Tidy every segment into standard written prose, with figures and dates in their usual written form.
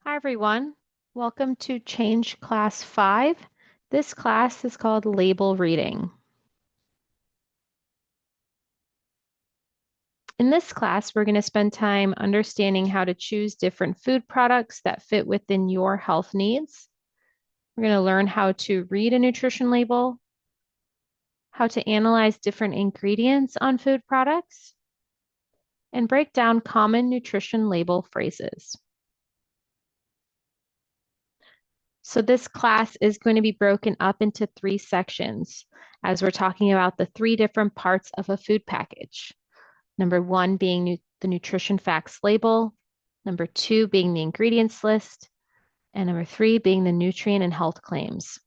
Hi everyone, welcome to Change Class 5. This class is called Label Reading. In this class, we're going to spend time understanding how to choose different food products that fit within your health needs. We're going to learn how to read a nutrition label, how to analyze different ingredients on food products, and break down common nutrition label phrases. So this class is going to be broken up into 3 sections as we're talking about the 3 different parts of a food package. Number 1 being the nutrition facts label, number 2 being the ingredients list, and number 3 being the nutrient and health claims.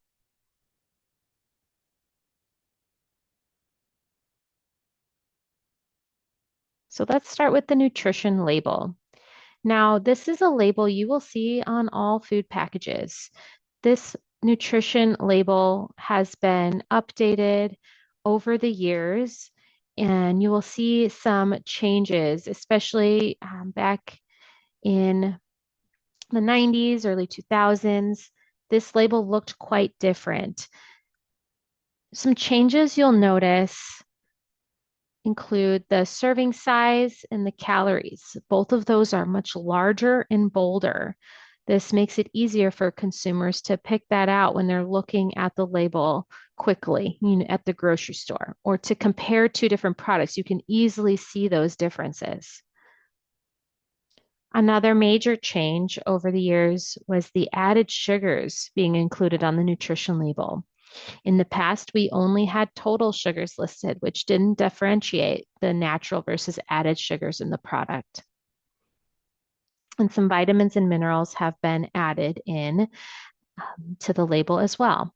So let's start with the nutrition label. Now, this is a label you will see on all food packages. This nutrition label has been updated over the years, and you will see some changes, especially back in the 90s, early 2000s. This label looked quite different. Some changes you'll notice include the serving size and the calories. Both of those are much larger and bolder. This makes it easier for consumers to pick that out when they're looking at the label quickly, at the grocery store, or to compare 2 different products. You can easily see those differences. Another major change over the years was the added sugars being included on the nutrition label. In the past, we only had total sugars listed, which didn't differentiate the natural versus added sugars in the product. And some vitamins and minerals have been added in to the label as well.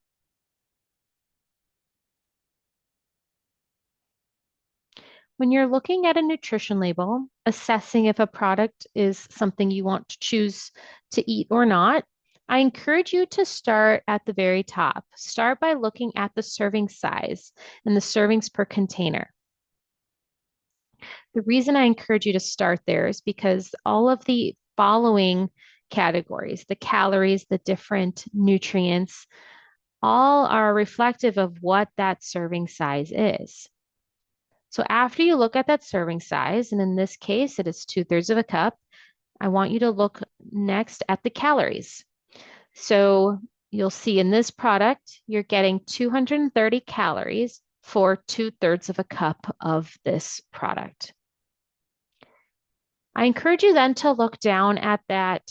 When you're looking at a nutrition label, assessing if a product is something you want to choose to eat or not, I encourage you to start at the very top. Start by looking at the serving size and the servings per container. The reason I encourage you to start there is because all of the following categories, the calories, the different nutrients, all are reflective of what that serving size is. So after you look at that serving size, and in this case, it is 2/3 of a cup, I want you to look next at the calories. So you'll see in this product, you're getting 230 calories for 2/3 of a cup of this product. I encourage you then to look down at that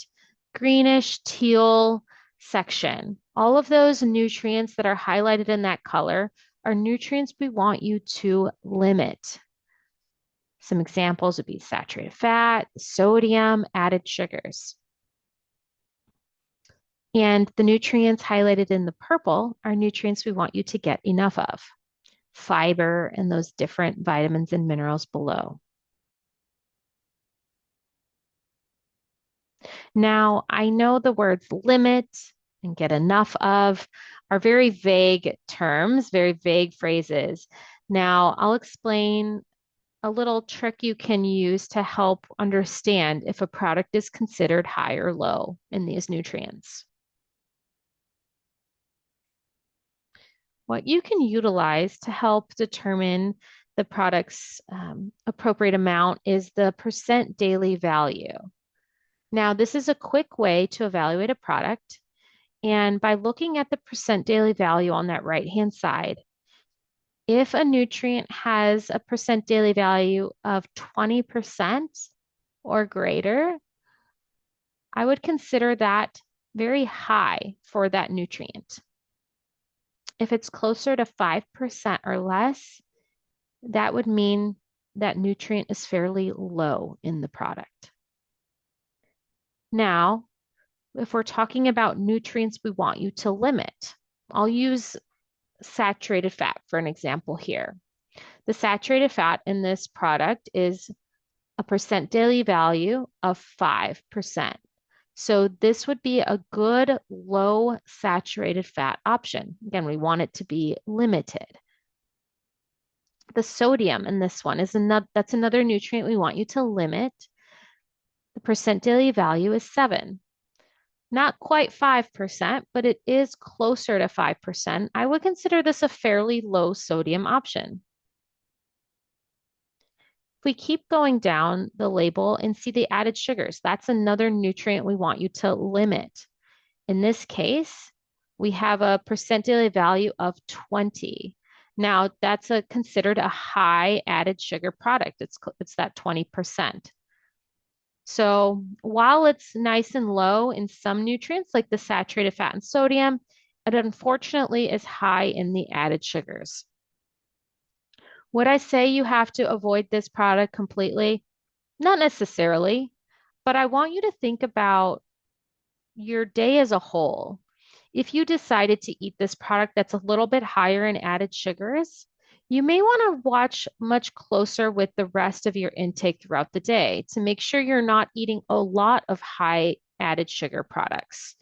greenish teal section. All of those nutrients that are highlighted in that color are nutrients we want you to limit. Some examples would be saturated fat, sodium, added sugars. And the nutrients highlighted in the purple are nutrients we want you to get enough of. Fiber and those different vitamins and minerals below. Now, I know the words limit and get enough of are very vague terms, very vague phrases. Now, I'll explain a little trick you can use to help understand if a product is considered high or low in these nutrients. What you can utilize to help determine the product's appropriate amount is the percent daily value. Now, this is a quick way to evaluate a product. And by looking at the percent daily value on that right-hand side, if a nutrient has a percent daily value of 20% or greater, I would consider that very high for that nutrient. If it's closer to 5% or less, that would mean that nutrient is fairly low in the product. Now, if we're talking about nutrients we want you to limit, I'll use saturated fat for an example here. The saturated fat in this product is a percent daily value of 5%. So this would be a good low saturated fat option. Again, we want it to be limited. The sodium in this one is that's another nutrient we want you to limit. The percent daily value is 7. Not quite 5%, but it is closer to 5%. I would consider this a fairly low sodium option. If we keep going down the label and see the added sugars, that's another nutrient we want you to limit. In this case, we have a percent daily value of 20. Now, that's considered a high added sugar product. It's that 20%. So while it's nice and low in some nutrients like the saturated fat and sodium, it unfortunately is high in the added sugars. Would I say you have to avoid this product completely? Not necessarily, but I want you to think about your day as a whole. If you decided to eat this product that's a little bit higher in added sugars, you may want to watch much closer with the rest of your intake throughout the day to make sure you're not eating a lot of high added sugar products.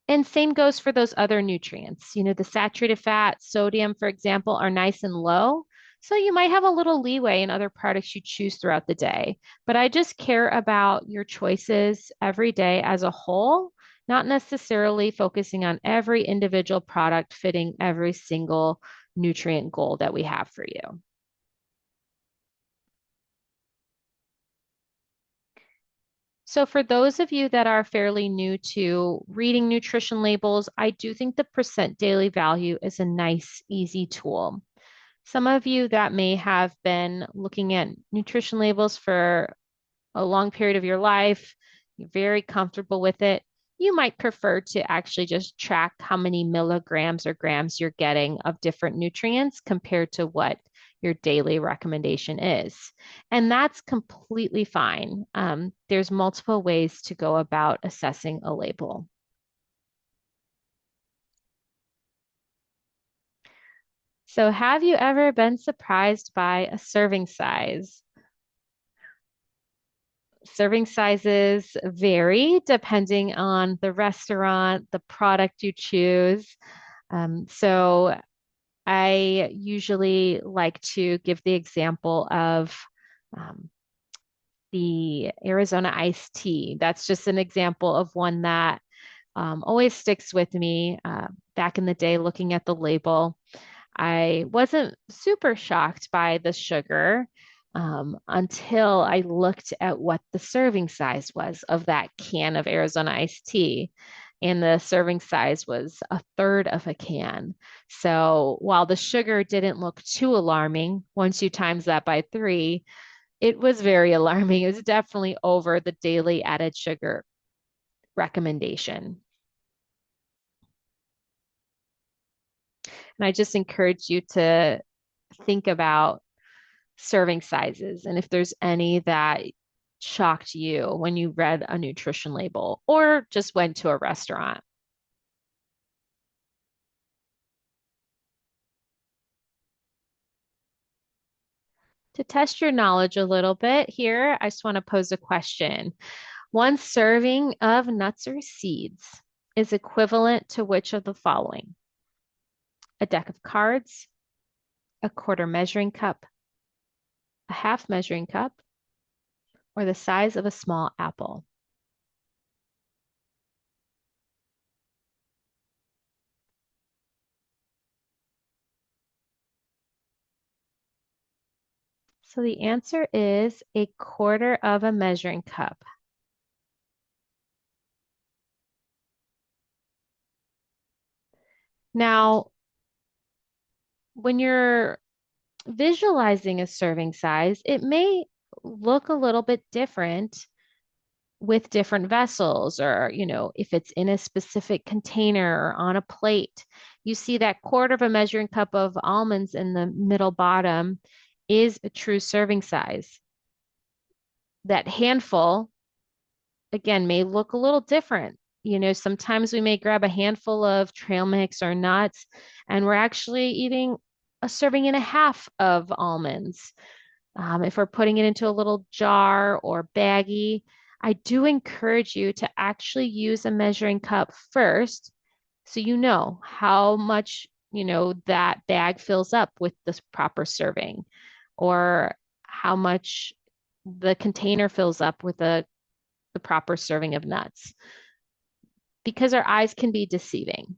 And same goes for those other nutrients. The saturated fat, sodium, for example, are nice and low. So you might have a little leeway in other products you choose throughout the day. But I just care about your choices every day as a whole, not necessarily focusing on every individual product fitting every single nutrient goal that we have for you. So, for those of you that are fairly new to reading nutrition labels, I do think the percent daily value is a nice, easy tool. Some of you that may have been looking at nutrition labels for a long period of your life, you're very comfortable with it. You might prefer to actually just track how many milligrams or grams you're getting of different nutrients compared to what your daily recommendation is. And that's completely fine. There's multiple ways to go about assessing a label. So, have you ever been surprised by a serving size? Serving sizes vary depending on the restaurant, the product you choose. So I usually like to give the example of um, the Arizona iced tea. That's just an example of one that always sticks with me. Back in the day, looking at the label, I wasn't super shocked by the sugar until I looked at what the serving size was of that can of Arizona iced tea. And the serving size was a third of a can. So while the sugar didn't look too alarming, once you times that by three, it was very alarming. It was definitely over the daily added sugar recommendation. And I just encourage you to think about serving sizes and if there's any that shocked you when you read a nutrition label or just went to a restaurant. To test your knowledge a little bit here, I just want to pose a question. One serving of nuts or seeds is equivalent to which of the following? A deck of cards, a quarter measuring cup, a half measuring cup, or the size of a small apple? So the answer is a quarter of a measuring cup. Now, when you're visualizing a serving size, it may look a little bit different with different vessels or, if it's in a specific container or on a plate. You see that quarter of a measuring cup of almonds in the middle bottom is a true serving size. That handful, again, may look a little different. Sometimes we may grab a handful of trail mix or nuts, and we're actually eating a serving and a half of almonds. If we're putting it into a little jar or baggie, I do encourage you to actually use a measuring cup first so you know how much, that bag fills up with this proper serving or how much the container fills up with the proper serving of nuts. because our eyes can be deceiving.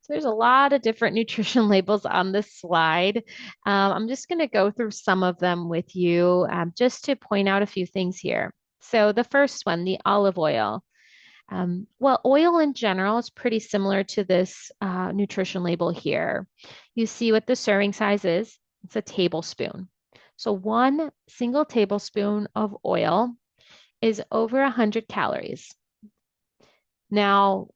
So there's a lot of different nutrition labels on this slide. I'm just going to go through some of them with you just to point out a few things here. So the first one, the olive oil. Well, oil in general is pretty similar to this nutrition label here. You see what the serving size is. It's a tablespoon. So one single tablespoon of oil is over 100 calories. Now,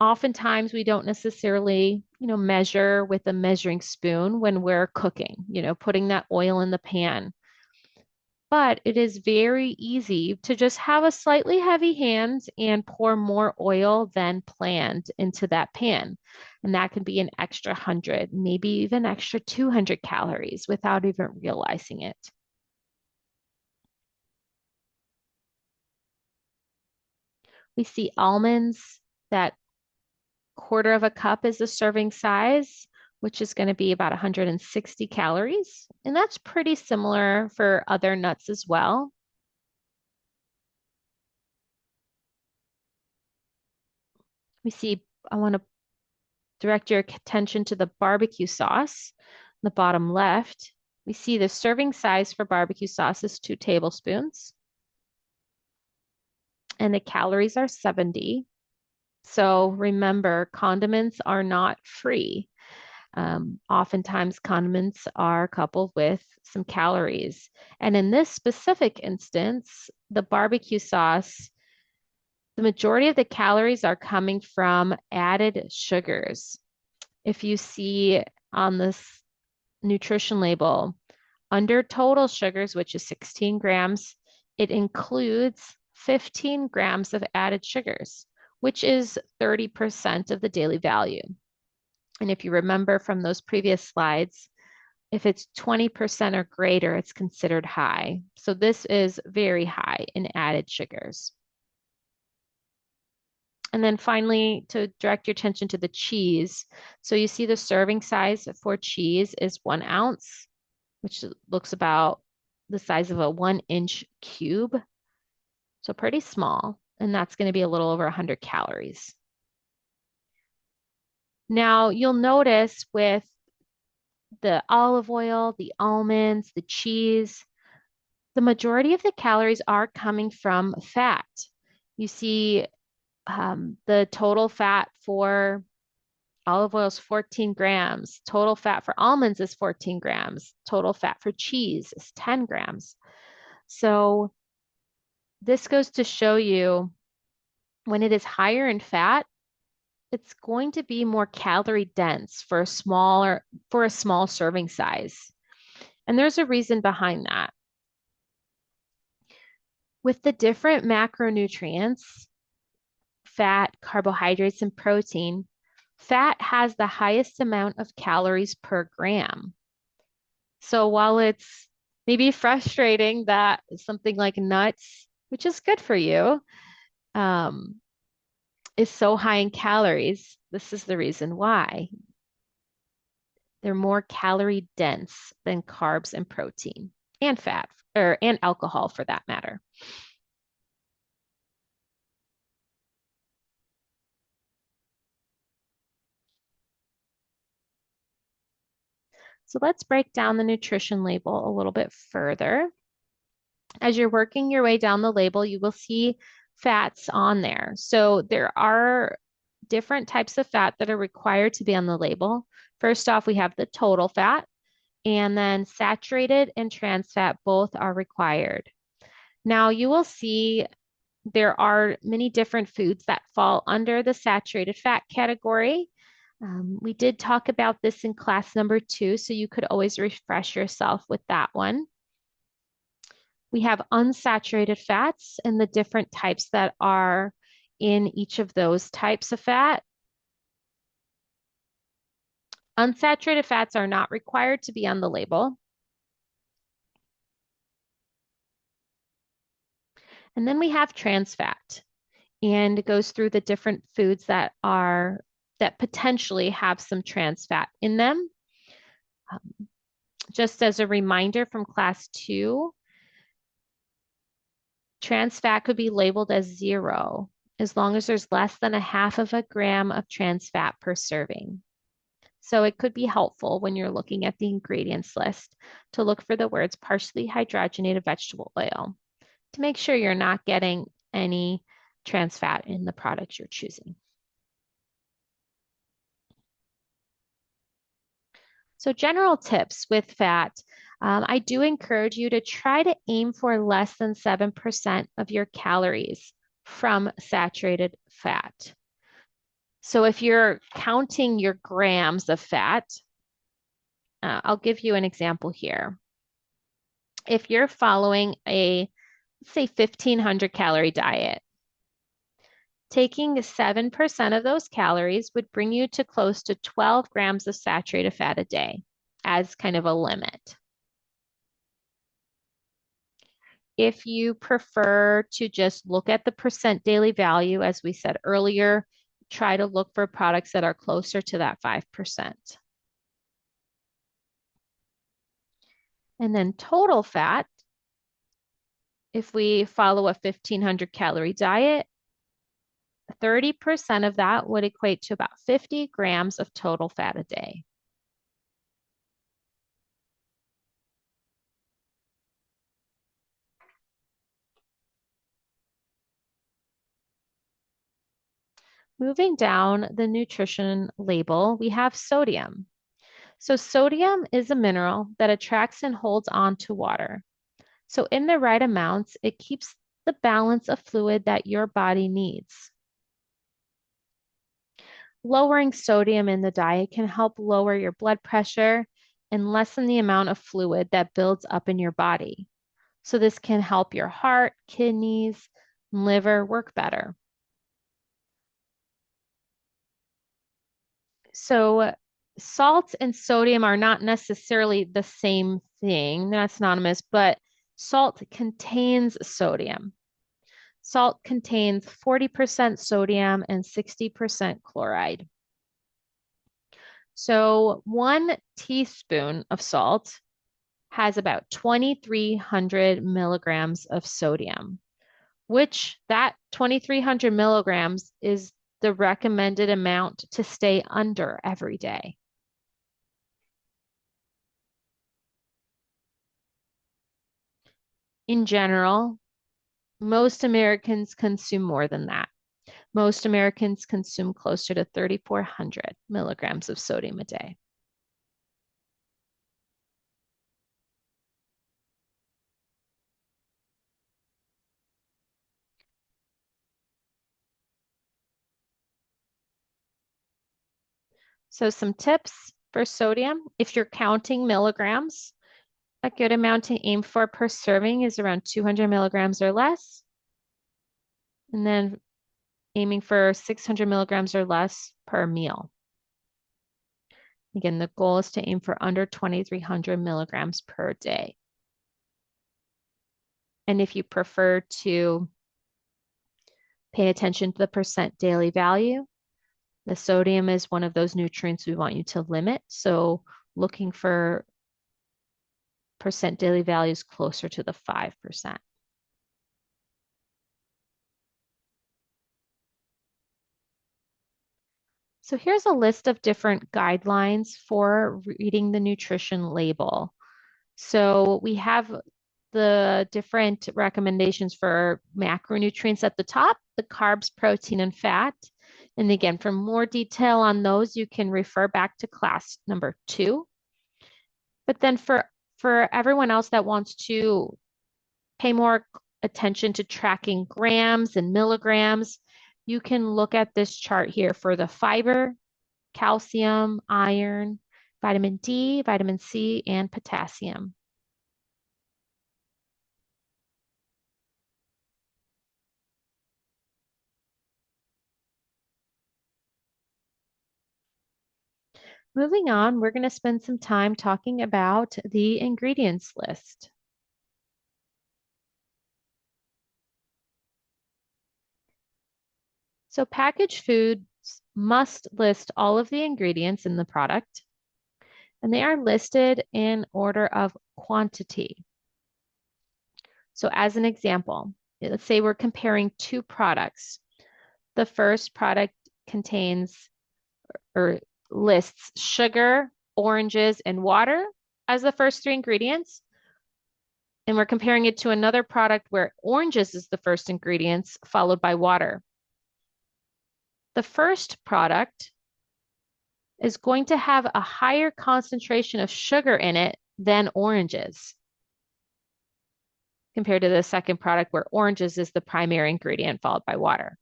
oftentimes we don't necessarily, measure with a measuring spoon when we're cooking, putting that oil in the pan. But it is very easy to just have a slightly heavy hand and pour more oil than planned into that pan. And that could be an extra 100, maybe even extra 200 calories without even realizing it. We see almonds that quarter of a cup is the serving size, which is going to be about 160 calories. And that's pretty similar for other nuts as well. We see, I want to direct your attention to the barbecue sauce, the bottom left. We see the serving size for barbecue sauce is 2 tablespoons, and the calories are 70. So remember, condiments are not free. Oftentimes, condiments are coupled with some calories. And in this specific instance, the barbecue sauce, the majority of the calories are coming from added sugars. If you see on this nutrition label, under total sugars, which is 16 grams, it includes 15 grams of added sugars, which is 30% of the daily value. And if you remember from those previous slides, if it's 20% or greater, it's considered high. So this is very high in added sugars. And then finally, to direct your attention to the cheese. So you see the serving size for cheese is 1 ounce, which looks about the size of a 1-inch cube. So pretty small. And that's going to be a little over 100 calories. Now, you'll notice with the olive oil, the almonds, the cheese, the majority of the calories are coming from fat. You see the total fat for olive oil is 14 grams. Total fat for almonds is 14 grams. Total fat for cheese is 10 grams. So this goes to show you when it is higher in fat, it's going to be more calorie dense for a small serving size. And there's a reason behind that. With the different macronutrients, fat, carbohydrates, and protein, fat has the highest amount of calories per gram. So while it's maybe frustrating that something like nuts, which is good for you, um, is so high in calories, this is the reason why. They're more calorie dense than carbs and protein and fat and alcohol for that matter. So let's break down the nutrition label a little bit further. As you're working your way down the label, you will see fats on there. So there are different types of fat that are required to be on the label. First off, we have the total fat, and then saturated and trans fat both are required. Now you will see there are many different foods that fall under the saturated fat category. We did talk about this in class number 2, so you could always refresh yourself with that one. We have unsaturated fats and the different types that are in each of those types of fat. Unsaturated fats are not required to be on the label. And then we have trans fat, and it goes through the different foods that potentially have some trans fat in them. Just as a reminder from class 2, trans fat could be labeled as 0 as long as there's less than a half of a gram of trans fat per serving. So it could be helpful when you're looking at the ingredients list to look for the words partially hydrogenated vegetable oil to make sure you're not getting any trans fat in the product you're choosing. So general tips with fat. I do encourage you to try to aim for less than 7% of your calories from saturated fat. So if you're counting your grams of fat, I'll give you an example here. If you're following a, let's say, 1,500 calorie diet, taking 7% of those calories would bring you to close to 12 grams of saturated fat a day as kind of a limit. If you prefer to just look at the percent daily value, as we said earlier, try to look for products that are closer to that 5%. And then total fat, if we follow a 1,500 calorie diet, 30% of that would equate to about 50 grams of total fat a day. Moving down the nutrition label, we have sodium. So sodium is a mineral that attracts and holds on to water. So in the right amounts, it keeps the balance of fluid that your body needs. Lowering sodium in the diet can help lower your blood pressure and lessen the amount of fluid that builds up in your body. So this can help your heart, kidneys, and liver work better. So salt and sodium are not necessarily the same thing. They're not synonymous, but salt contains sodium. Salt contains 40% sodium and 60% chloride. So 1 teaspoon of salt has about 2,300 milligrams of sodium, which that 2,300 milligrams is the recommended amount to stay under every day. In general, most Americans consume more than that. Most Americans consume closer to 3,400 milligrams of sodium a day. So some tips for sodium, if you're counting milligrams, a good amount to aim for per serving is around 200 milligrams or less. And then aiming for 600 milligrams or less per meal. Again, the goal is to aim for under 2,300 milligrams per day. And if you prefer to pay attention to the percent daily value, the sodium is one of those nutrients we want you to limit. So looking for percent daily values closer to the 5%. So here's a list of different guidelines for reading the nutrition label. So we have the different recommendations for macronutrients at the top, the carbs, protein, and fat. And again, for more detail on those, you can refer back to class number 2. But then for everyone else that wants to pay more attention to tracking grams and milligrams, you can look at this chart here for the fiber, calcium, iron, vitamin D, vitamin C, and potassium. Moving on, we're going to spend some time talking about the ingredients list. So packaged foods must list all of the ingredients in the product. and they are listed in order of quantity. So as an example, let's say we're comparing two products. The first product contains or lists sugar, oranges, and water as the first three ingredients. And we're comparing it to another product where oranges is the first ingredients, followed by water. The first product is going to have a higher concentration of sugar in it than oranges, compared to the second product where oranges is the primary ingredient, followed by water.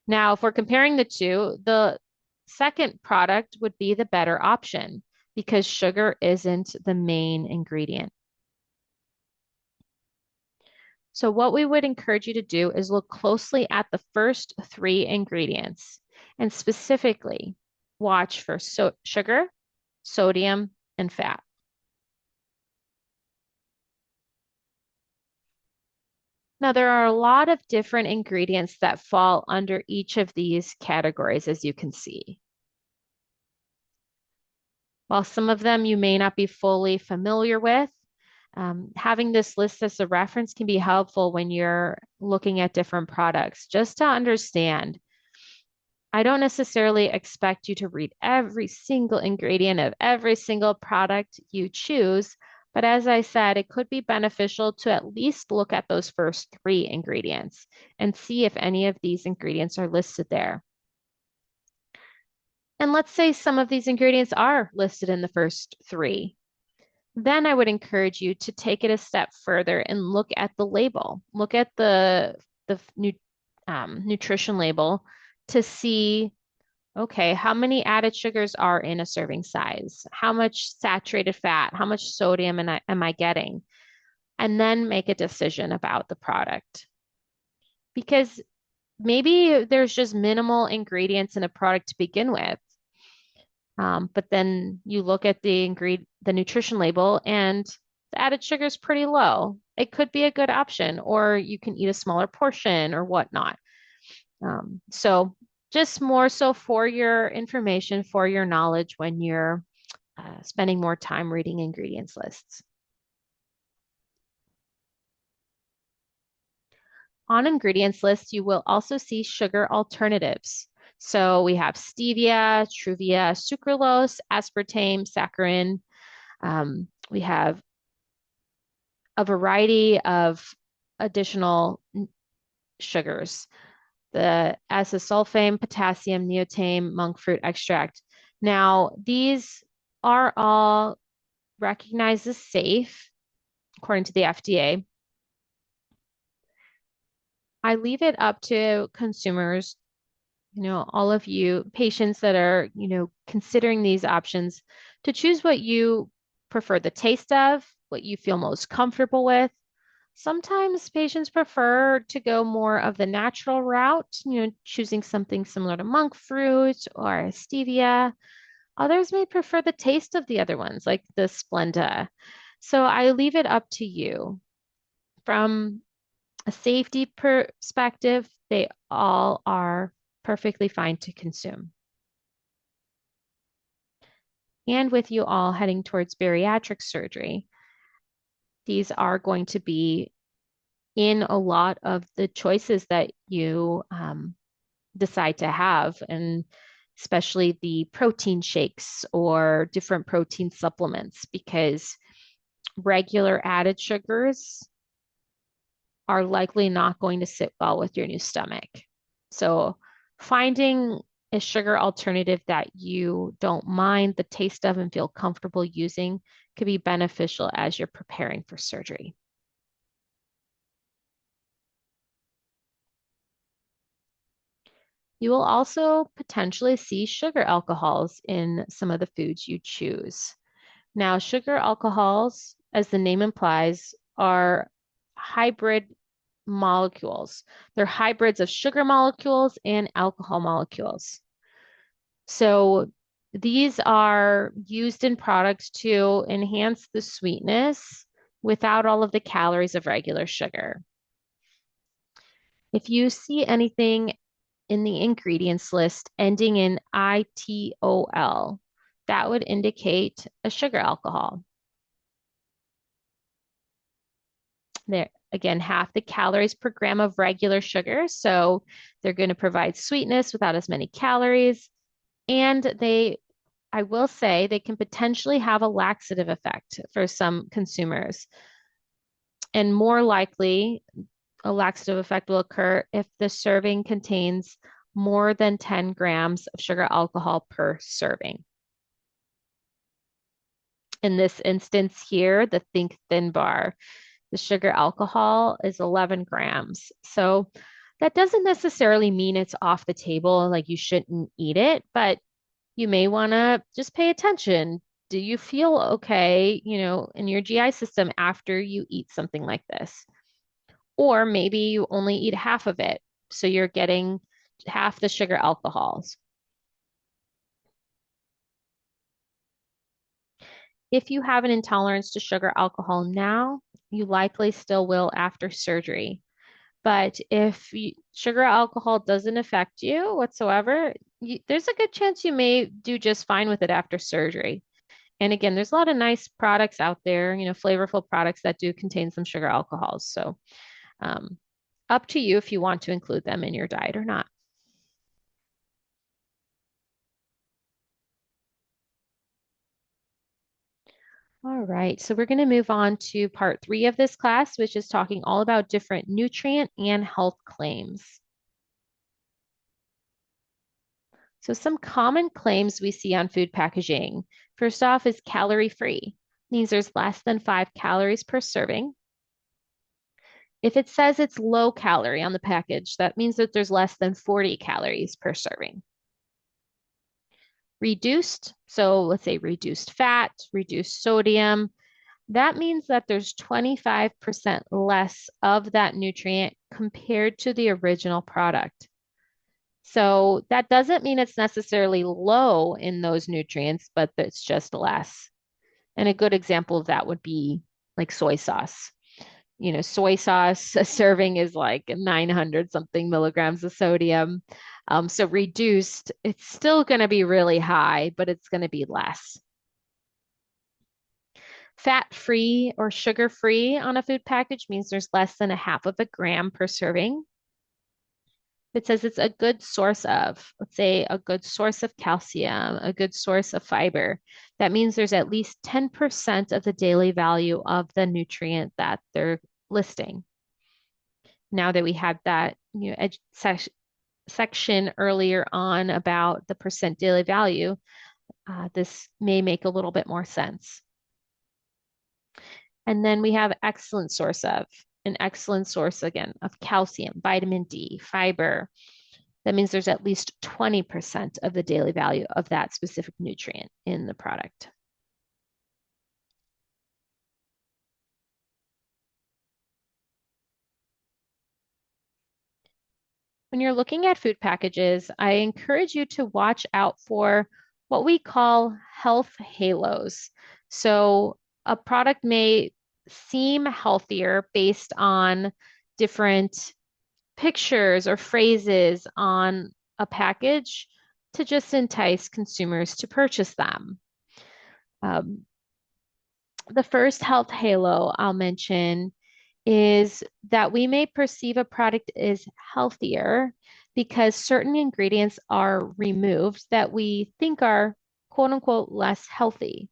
Now, if we're comparing the two, the second product would be the better option because sugar isn't the main ingredient. So what we would encourage you to do is look closely at the first three ingredients and specifically watch for sugar, sodium, and fat. Now, there are a lot of different ingredients that fall under each of these categories, as you can see. While some of them you may not be fully familiar with, having this list as a reference can be helpful when you're looking at different products, just to understand. I don't necessarily expect you to read every single ingredient of every single product you choose, but as I said, it could be beneficial to at least look at those first three ingredients and see if any of these ingredients are listed there. And let's say some of these ingredients are listed in the first three. Then I would encourage you to take it a step further and look at the label. Look at the nutrition label to see, okay, how many added sugars are in a serving size? How much saturated fat? How much sodium am I getting? And then make a decision about the product. Because maybe there's just minimal ingredients in a product to begin with. But then you look at the nutrition label and the added sugar is pretty low. It could be a good option, or you can eat a smaller portion or whatnot. So just more so for your information, for your knowledge when you're spending more time reading ingredients lists. On ingredients lists, you will also see sugar alternatives. So we have stevia, truvia, sucralose, aspartame, saccharin. We have a variety of additional sugars, the acesulfame, potassium, neotame, monk fruit extract. Now, these are all recognized as safe, according to the FDA. I leave it up to consumers, all of you patients that are, considering these options to choose what you prefer the taste of, what you feel most comfortable with. Sometimes patients prefer to go more of the natural route, choosing something similar to monk fruit or stevia. Others may prefer the taste of the other ones, like the Splenda. So I leave it up to you. From a safety perspective, they all are perfectly fine to consume. And with you all heading towards bariatric surgery, these are going to be in a lot of the choices that you decide to have, and especially the protein shakes or different protein supplements, because regular added sugars are likely not going to sit well with your new stomach. So finding a sugar alternative that you don't mind the taste of and feel comfortable using could be beneficial as you're preparing for surgery. You will also potentially see sugar alcohols in some of the foods you choose. Now, sugar alcohols, as the name implies, are hybrid molecules. They're hybrids of sugar molecules and alcohol molecules. So these are used in products to enhance the sweetness without all of the calories of regular sugar. If you see anything in the ingredients list ending in ITOL, that would indicate a sugar alcohol. There, again, half the calories per gram of regular sugar. So they're going to provide sweetness without as many calories. And I will say, they can potentially have a laxative effect for some consumers. And more likely, a laxative effect will occur if the serving contains more than 10 grams of sugar alcohol per serving. In this instance here, the Think Thin bar, the sugar alcohol is 11 grams. So that doesn't necessarily mean it's off the table, like you shouldn't eat it, but you may want to just pay attention. Do you feel okay, in your GI system after you eat something like this? Or maybe you only eat half of it, so you're getting half the sugar alcohols. If you have an intolerance to sugar alcohol now, you likely still will after surgery. But if sugar alcohol doesn't affect you whatsoever, there's a good chance you may do just fine with it after surgery. And again, there's a lot of nice products out there, flavorful products that do contain some sugar alcohols. So, um, up to you if you want to include them in your diet or not. All right, so we're going to move on to part 3 of this class, which is talking all about different nutrient and health claims. So some common claims we see on food packaging. First off is calorie-free. Means there's less than 5 calories per serving. If it says it's low calorie on the package, that means that there's less than 40 calories per serving. Reduced, so let's say reduced fat, reduced sodium, that means that there's 25% less of that nutrient compared to the original product. So that doesn't mean it's necessarily low in those nutrients, but it's just less. And a good example of that would be like soy sauce. Soy sauce, a serving is like 900 something milligrams of sodium. So reduced, it's still going to be really high, but it's going to be less. Fat-free or sugar-free on a food package means there's less than a half of a gram per serving. It says it's a good source of, let's say, a good source of calcium, a good source of fiber. That means there's at least 10% of the daily value of the nutrient that they're listing. Now that we had that section earlier on about the percent daily value, this may make a little bit more sense. And then we have an excellent source again of calcium, vitamin D, fiber. That means there's at least 20% of the daily value of that specific nutrient in the product. When you're looking at food packages, I encourage you to watch out for what we call health halos. So a product may seem healthier based on different pictures or phrases on a package to just entice consumers to purchase them. Um, the first health halo I'll mention is that we may perceive a product as healthier because certain ingredients are removed that we think are quote unquote less healthy.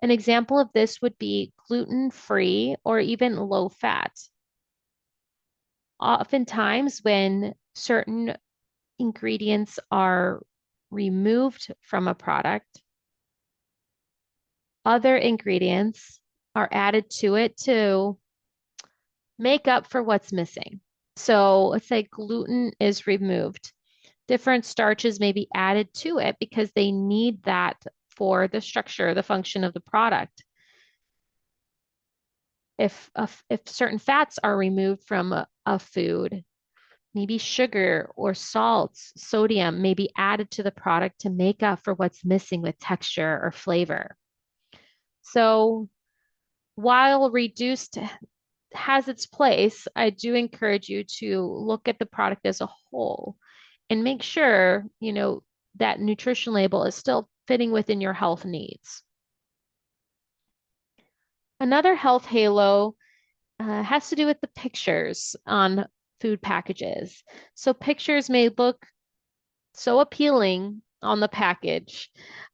An example of this would be gluten-free or even low fat. Oftentimes, when certain ingredients are removed from a product, other ingredients are added to it to make up for what's missing. So let's say gluten is removed. Different starches may be added to it because they need that for the structure, the function of the product. If certain fats are removed from a food, maybe sugar or salts, sodium may be added to the product to make up for what's missing with texture or flavor. So while reduced has its place, I do encourage you to look at the product as a whole and make sure, that nutrition label is still fitting within your health needs. Another health halo has to do with the pictures on food packages. So pictures may look so appealing on the package.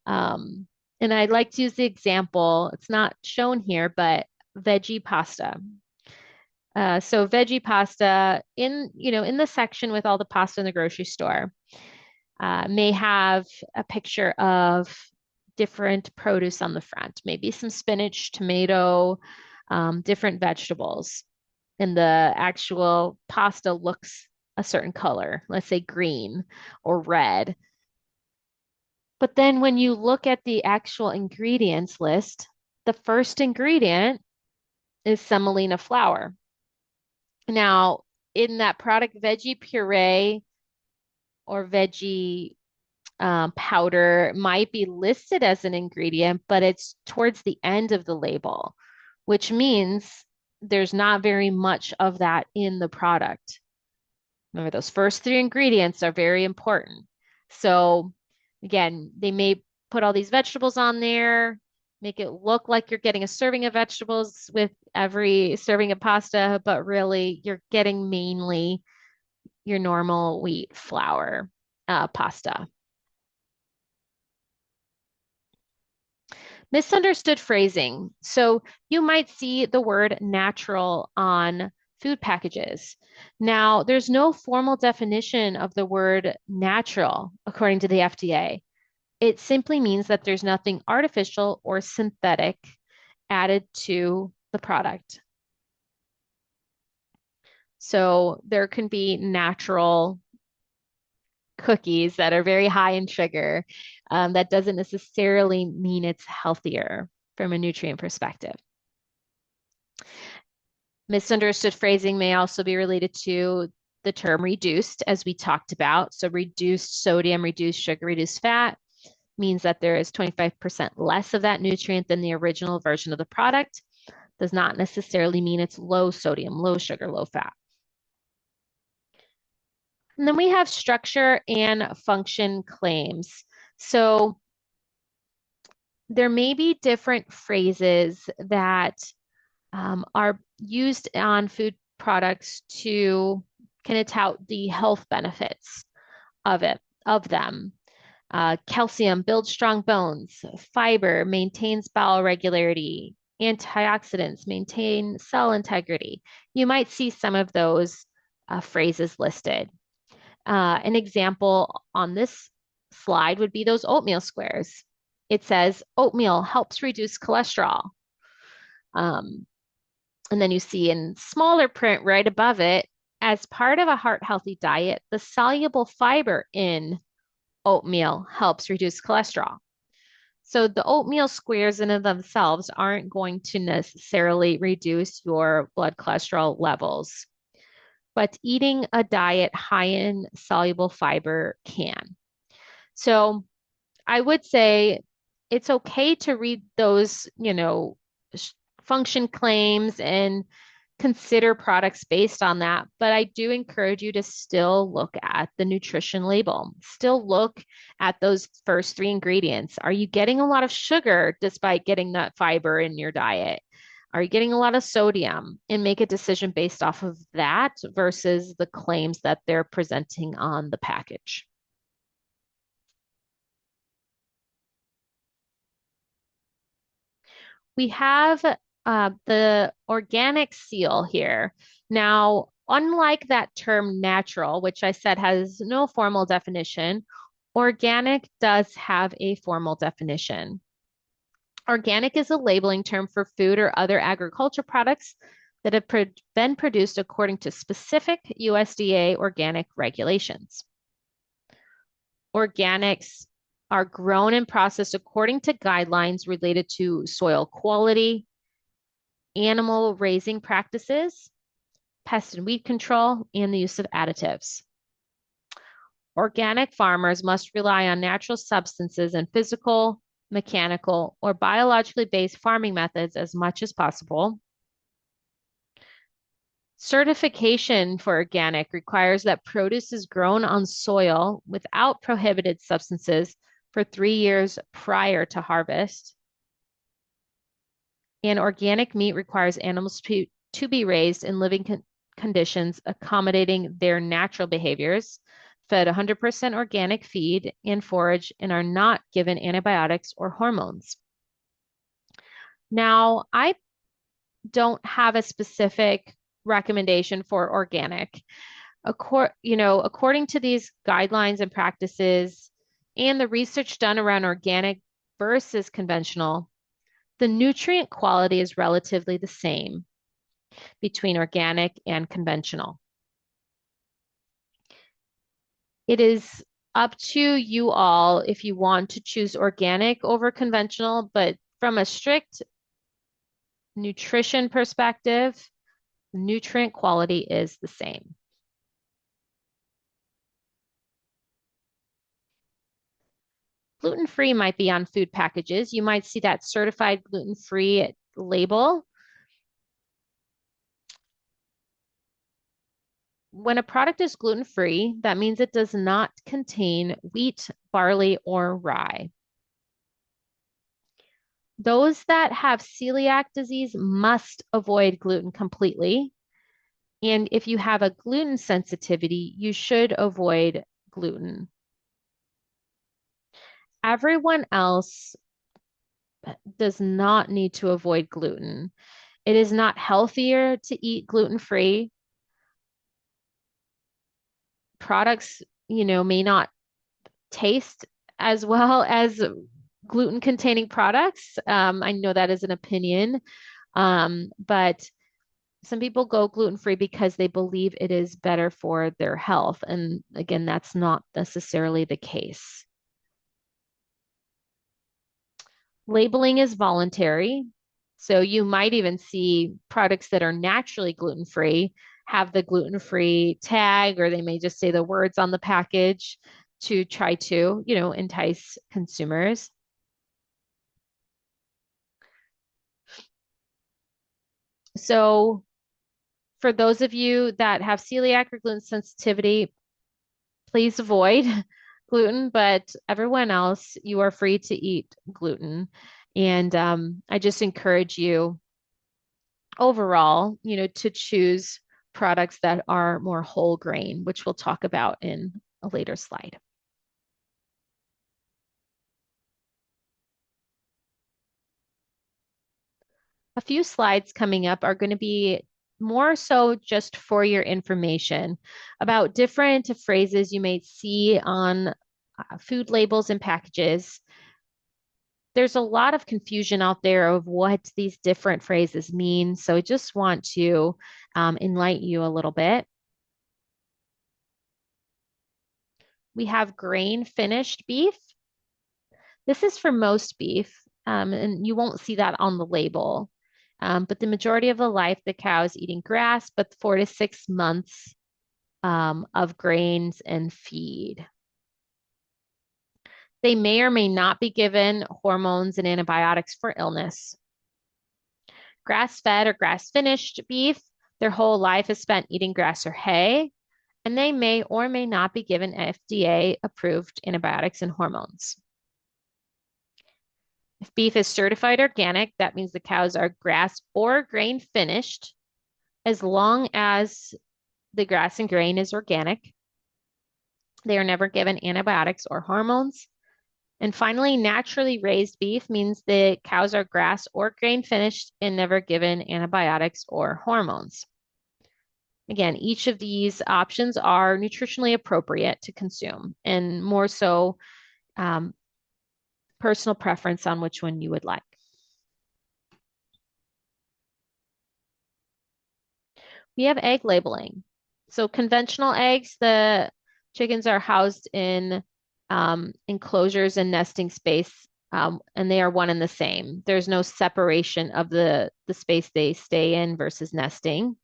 Um, and I'd like to use the example, it's not shown here, but veggie pasta. So veggie pasta in the section with all the pasta in the grocery store may have a picture of different produce on the front, maybe some spinach, tomato, different vegetables. And the actual pasta looks a certain color, let's say green or red. But then when you look at the actual ingredients list, the first ingredient is semolina flour. Now, in that product, veggie puree or veggie powder might be listed as an ingredient, but it's towards the end of the label, which means there's not very much of that in the product. Remember, those first three ingredients are very important. So, again, they may put all these vegetables on there, make it look like you're getting a serving of vegetables with every serving of pasta, but really you're getting mainly your normal wheat flour pasta. Misunderstood phrasing. So you might see the word natural on food packages. Now, there's no formal definition of the word natural according to the FDA. It simply means that there's nothing artificial or synthetic added to the product. So there can be natural cookies that are very high in sugar. That doesn't necessarily mean it's healthier from a nutrient perspective. Misunderstood phrasing may also be related to the term reduced, as we talked about. So reduced sodium, reduced sugar, reduced fat means that there is 25% less of that nutrient than the original version of the product. Does not necessarily mean it's low sodium, low sugar, low fat. And then we have structure and function claims. So there may be different phrases that are used on food products to kind of tout the health benefits of them. Calcium builds strong bones, fiber maintains bowel regularity, antioxidants maintain cell integrity. You might see some of those phrases listed. An example on this slide would be those oatmeal squares. It says oatmeal helps reduce cholesterol. Um, and then you see in smaller print right above it, as part of a heart healthy diet, the soluble fiber in oatmeal helps reduce cholesterol. So the oatmeal squares in and of themselves aren't going to necessarily reduce your blood cholesterol levels, but eating a diet high in soluble fiber can. So I would say it's okay to read those, function claims and consider products based on that. But I do encourage you to still look at the nutrition label. Still look at those first three ingredients. Are you getting a lot of sugar despite getting that fiber in your diet? Are you getting a lot of sodium? And make a decision based off of that versus the claims that they're presenting on the package. We have the organic seal here. Now, unlike that term natural, which I said has no formal definition, organic does have a formal definition. Organic is a labeling term for food or other agriculture products that have been produced according to specific USDA organic regulations. Organics are grown and processed according to guidelines related to soil quality, animal raising practices, pest and weed control, and the use of additives. Organic farmers must rely on natural substances and physical, mechanical, or biologically based farming methods as much as possible. Certification for organic requires that produce is grown on soil without prohibited substances for 3 years prior to harvest. And organic meat requires animals to be raised in living conditions accommodating their natural behaviors, fed 100% organic feed and forage, and are not given antibiotics or hormones. Now, I don't have a specific recommendation for organic. According to these guidelines and practices and the research done around organic versus conventional, the nutrient quality is relatively the same between organic and conventional. It is up to you all if you want to choose organic over conventional, but from a strict nutrition perspective, nutrient quality is the same. Gluten-free might be on food packages. You might see that certified gluten-free label. When a product is gluten-free, that means it does not contain wheat, barley, or rye. Those that have celiac disease must avoid gluten completely. And if you have a gluten sensitivity, you should avoid gluten. Everyone else does not need to avoid gluten. It is not healthier to eat gluten-free. Products, may not taste as well as gluten-containing products. I know that is an opinion, but some people go gluten-free because they believe it is better for their health. And again, that's not necessarily the case. Labeling is voluntary. So you might even see products that are naturally gluten-free have the gluten-free tag, or they may just say the words on the package to try to, entice consumers. So for those of you that have celiac or gluten sensitivity, please avoid gluten, but everyone else, you are free to eat gluten. And I just encourage you overall, to choose products that are more whole grain, which we'll talk about in a later slide. A few slides coming up are going to be more so just for your information about different phrases you may see on food labels and packages. There's a lot of confusion out there of what these different phrases mean. So I just want to enlighten you a little bit. We have grain finished beef. This is for most beef, and you won't see that on the label. But the majority of the life, the cow is eating grass, but 4 to 6 months of grains and feed. They may or may not be given hormones and antibiotics for illness. Grass-fed or grass-finished beef, their whole life is spent eating grass or hay, and they may or may not be given FDA-approved antibiotics and hormones. If beef is certified organic, that means the cows are grass or grain finished, as long as the grass and grain is organic. They are never given antibiotics or hormones. And finally, naturally raised beef means the cows are grass or grain finished and never given antibiotics or hormones. Again, each of these options are nutritionally appropriate to consume, and more so personal preference on which one you would like. We have egg labeling. So conventional eggs, the chickens are housed in enclosures and nesting space, and they are one and the same. There's no separation of the space they stay in versus nesting.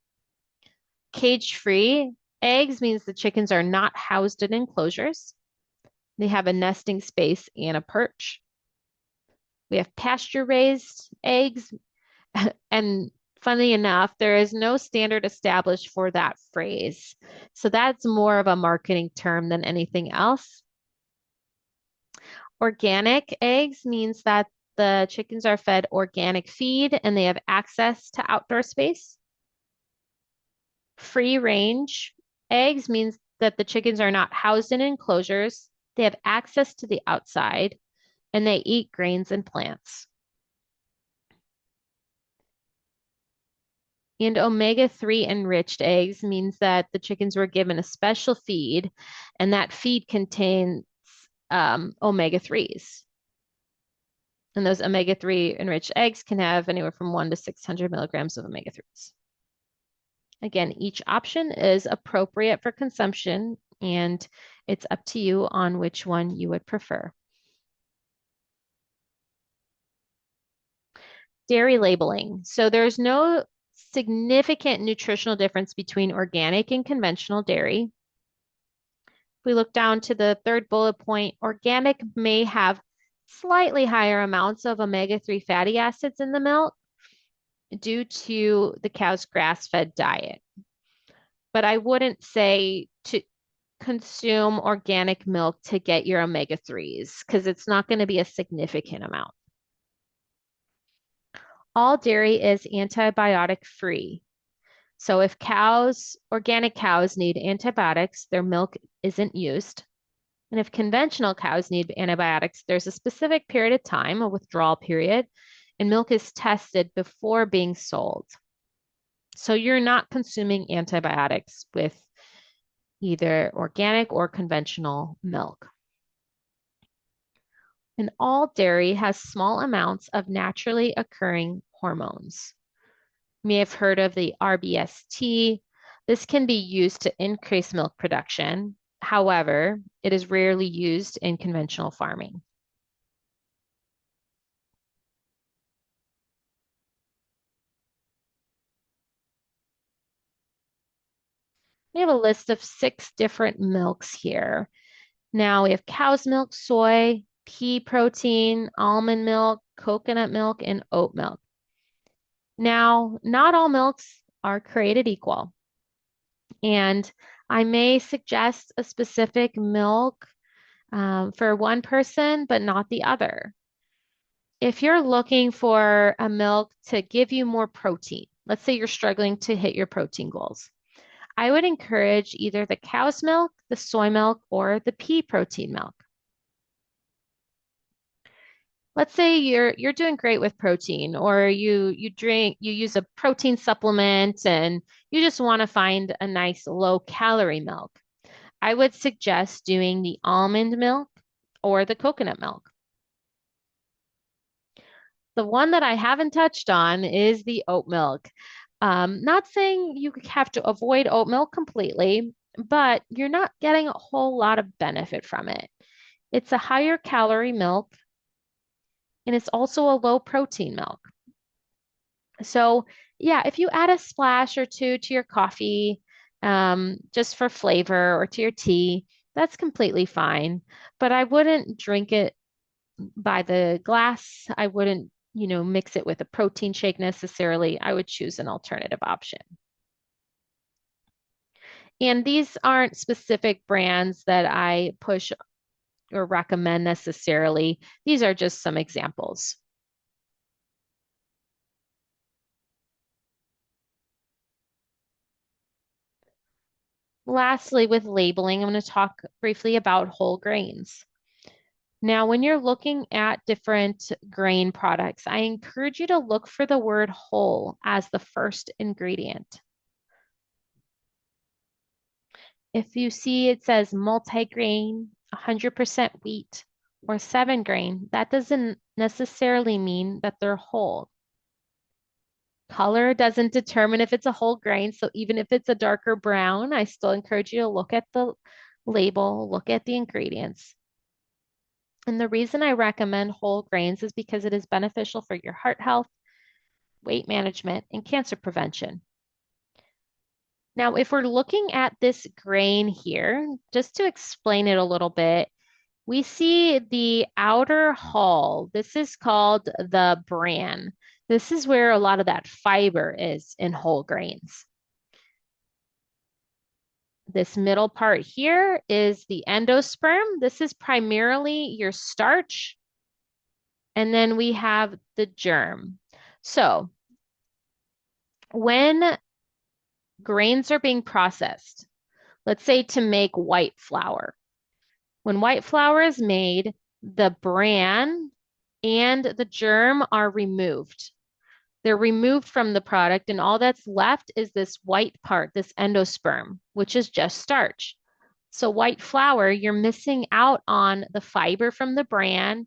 Cage-free eggs means the chickens are not housed in enclosures. They have a nesting space and a perch. We have pasture-raised eggs, and funny enough, there is no standard established for that phrase. So that's more of a marketing term than anything else. Organic eggs means that the chickens are fed organic feed and they have access to outdoor space. Free range eggs means that the chickens are not housed in enclosures. They have access to the outside and they eat grains and plants. And omega-3 enriched eggs means that the chickens were given a special feed, and that feed contains omega-3s. And those omega-3 enriched eggs can have anywhere from 1 to 600 milligrams of omega-3s. Again, each option is appropriate for consumption, and it's up to you on which one you would prefer. Dairy labeling. So there's no significant nutritional difference between organic and conventional dairy. If we look down to the third bullet point, organic may have slightly higher amounts of omega-3 fatty acids in the milk due to the cow's grass-fed diet. But I wouldn't say to consume organic milk to get your omega-3s because it's not going to be a significant amount. All dairy is antibiotic free. So if organic cows need antibiotics, their milk isn't used. And if conventional cows need antibiotics, there's a specific period of time, a withdrawal period, and milk is tested before being sold. So you're not consuming antibiotics with either organic or conventional milk. And all dairy has small amounts of naturally occurring hormones. You may have heard of the RBST. This can be used to increase milk production. However, it is rarely used in conventional farming. We have a list of 6 different milks here. Now we have cow's milk, soy, pea protein, almond milk, coconut milk, and oat milk. Now, not all milks are created equal, and I may suggest a specific milk for one person, but not the other. If you're looking for a milk to give you more protein, let's say you're struggling to hit your protein goals, I would encourage either the cow's milk, the soy milk, or the pea protein milk. Let's say you're doing great with protein, or you use a protein supplement and you just want to find a nice low calorie milk. I would suggest doing the almond milk or the coconut milk. The one that I haven't touched on is the oat milk. Not saying you have to avoid oat milk completely, but you're not getting a whole lot of benefit from it. It's a higher calorie milk, and it's also a low protein milk. So, yeah, if you add a splash or two to your coffee, just for flavor or to your tea, that's completely fine. But I wouldn't drink it by the glass. I wouldn't, mix it with a protein shake necessarily. I would choose an alternative option. And these aren't specific brands that I push or recommend necessarily. These are just some examples. Lastly, with labeling, I'm going to talk briefly about whole grains. Now, when you're looking at different grain products, I encourage you to look for the word whole as the first ingredient. If you see it says multigrain, 100% wheat, or 7 grain, that doesn't necessarily mean that they're whole. Color doesn't determine if it's a whole grain, so even if it's a darker brown, I still encourage you to look at the label, look at the ingredients. And the reason I recommend whole grains is because it is beneficial for your heart health, weight management, and cancer prevention. Now, if we're looking at this grain here, just to explain it a little bit, we see the outer hull. This is called the bran. This is where a lot of that fiber is in whole grains. This middle part here is the endosperm. This is primarily your starch. And then we have the germ. So when grains are being processed, let's say to make white flour, when white flour is made, the bran and the germ are removed. They're removed from the product, and all that's left is this white part, this endosperm, which is just starch. So, white flour, you're missing out on the fiber from the bran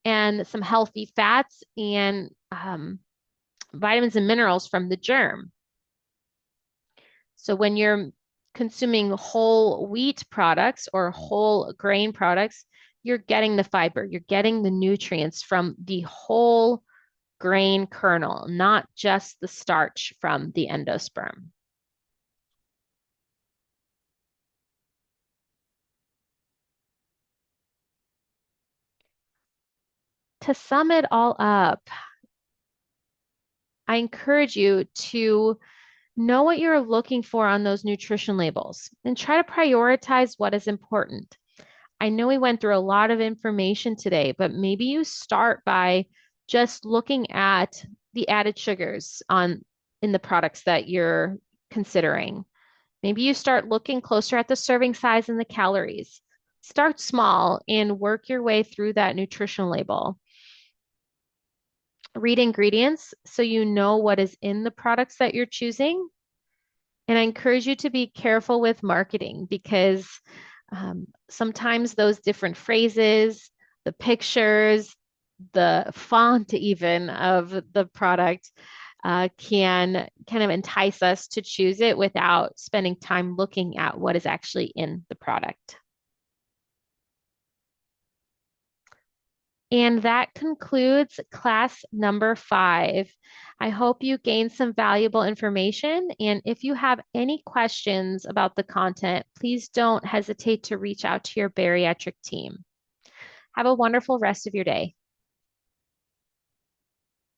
and some healthy fats and vitamins and minerals from the germ. So, when you're consuming whole wheat products or whole grain products, you're getting the fiber, you're getting the nutrients from the whole grain kernel, not just the starch from the endosperm. To sum it all up, I encourage you to know what you're looking for on those nutrition labels and try to prioritize what is important. I know we went through a lot of information today, but maybe you start by just looking at the added sugars on in the products that you're considering. Maybe you start looking closer at the serving size and the calories. Start small and work your way through that nutrition label. Read ingredients so you know what is in the products that you're choosing. And I encourage you to be careful with marketing because sometimes those different phrases, the pictures, the font even of the product can kind of entice us to choose it without spending time looking at what is actually in the product. And that concludes class number 5. I hope you gained some valuable information. And if you have any questions about the content, please don't hesitate to reach out to your bariatric team. Have a wonderful rest of your day.